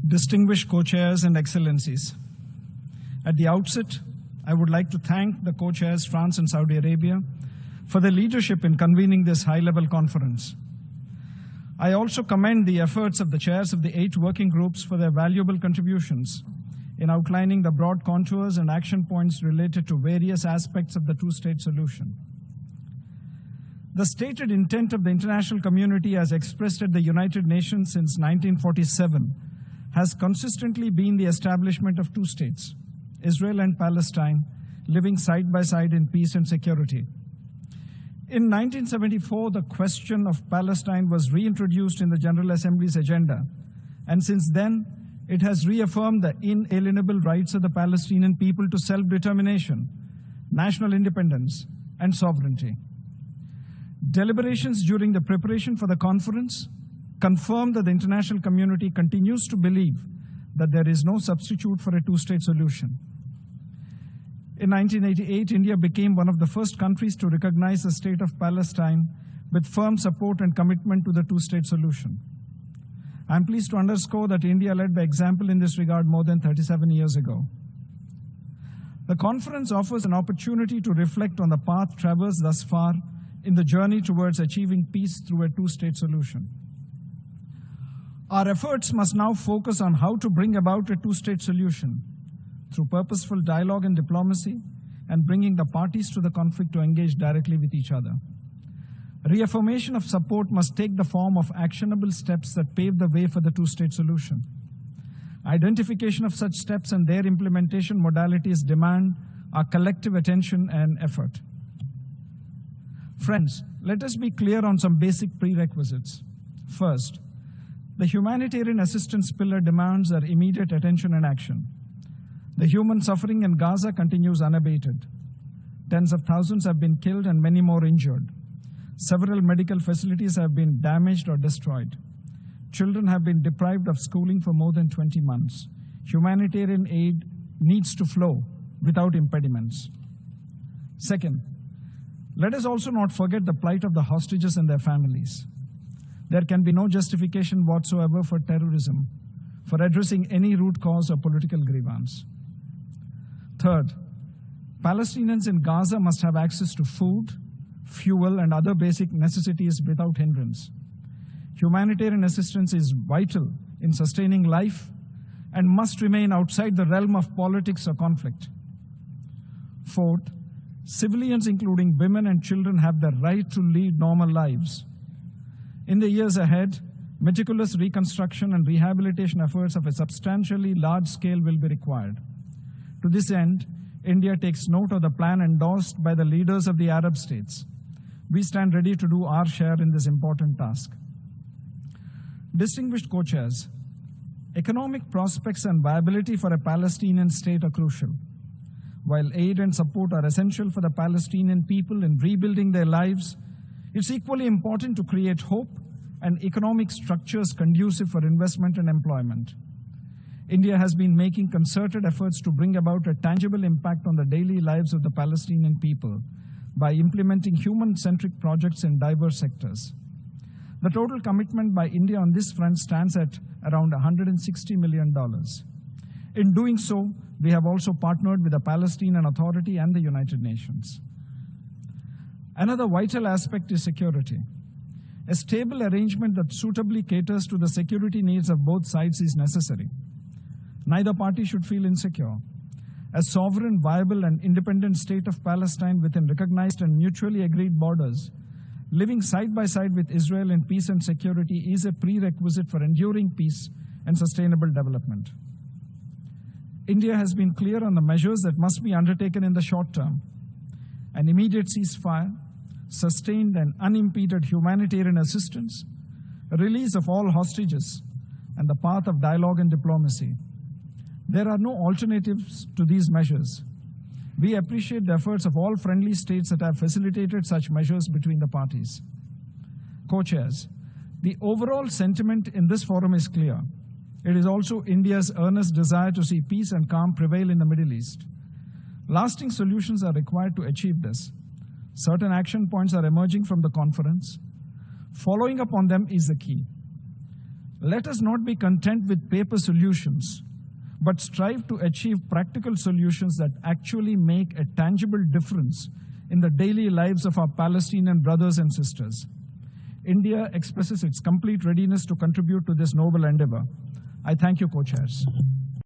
distinguished co-chairs and excellencies. At the outset, I would like to thank the co-chairs France and Saudi Arabia for their leadership in convening this high-level conference. I also commend the efforts of the chairs of the 8 working groups for their valuable contributions in outlining the broad contours and action points related to various aspects of the two-state solution. The stated intent of the international community as expressed at the United Nations since 1947 has consistently been the establishment of 2 states, Israel and Palestine, living side by side in peace and security. In 1974, the question of Palestine was reintroduced in the General Assembly's agenda, and since then, it has reaffirmed the inalienable rights of the Palestinian people to self-determination, national independence, and sovereignty. Deliberations during the preparation for the conference confirmed that the international community continues to believe that there is no substitute for a two-state solution. In 1988, India became one of the first countries to recognize the state of Palestine with firm support and commitment to the two-state solution. I am pleased to underscore that India led by example in this regard more than 37 years ago. The conference offers an opportunity to reflect on the path traversed thus far in the journey towards achieving peace through a two-state solution. Our efforts must now focus on how to bring about a two-state solution through purposeful dialogue and diplomacy and bringing the parties to the conflict to engage directly with each other. Reaffirmation of support must take the form of actionable steps that pave the way for the two-state solution. Identification of such steps and their implementation modalities demand our collective attention and effort. Friends, let us be clear on some basic prerequisites. First, the humanitarian assistance pillar demands our immediate attention and action. The human suffering in Gaza continues unabated. Tens of thousands have been killed and many more injured. Several medical facilities have been damaged or destroyed. Children have been deprived of schooling for more than 20 months. Humanitarian aid needs to flow without impediments. Second, let us also not forget the plight of the hostages and their families. There can be no justification whatsoever for terrorism, for addressing any root cause or political grievance. Third, Palestinians in Gaza must have access to food, fuel, and other basic necessities without hindrance. Humanitarian assistance is vital in sustaining life and must remain outside the realm of politics or conflict. Fourth, civilians, including women and children, have the right to lead normal lives. In the years ahead, meticulous reconstruction and rehabilitation efforts of a substantially large scale will be required. To this end, India takes note of the plan endorsed by the leaders of the Arab states. We stand ready to do our share in this important task. Distinguished co-chairs, economic prospects and viability for a Palestinian state are crucial. While aid and support are essential for the Palestinian people in rebuilding their lives, it's equally important to create hope and economic structures conducive for investment and employment. India has been making concerted efforts to bring about a tangible impact on the daily lives of the Palestinian people by implementing human-centric projects in diverse sectors. The total commitment by India on this front stands at around $160 million. In doing so, we have also partnered with the Palestinian Authority and the United Nations. Another vital aspect is security. A stable arrangement that suitably caters to the security needs of both sides is necessary. Neither party should feel insecure. A sovereign, viable, and independent state of Palestine within recognized and mutually agreed borders, living side by side with Israel in peace and security, is a prerequisite for enduring peace and sustainable development. India has been clear on the measures that must be undertaken in the short term. An immediate ceasefire, sustained and unimpeded humanitarian assistance, a release of all hostages, and the path of dialogue and diplomacy. There are no alternatives to these measures. We appreciate the efforts of all friendly states that have facilitated such measures between the parties. Co-chairs, the overall sentiment in this forum is clear. It is also India's earnest desire to see peace and calm prevail in the Middle East. Lasting solutions are required to achieve this. Certain action points are emerging from the conference. Following up on them is the key. Let us not be content with paper solutions, but strive to achieve practical solutions that actually make a tangible difference in the daily lives of our Palestinian brothers and sisters. India expresses its complete readiness to contribute to this noble endeavor. I thank you, co-chairs.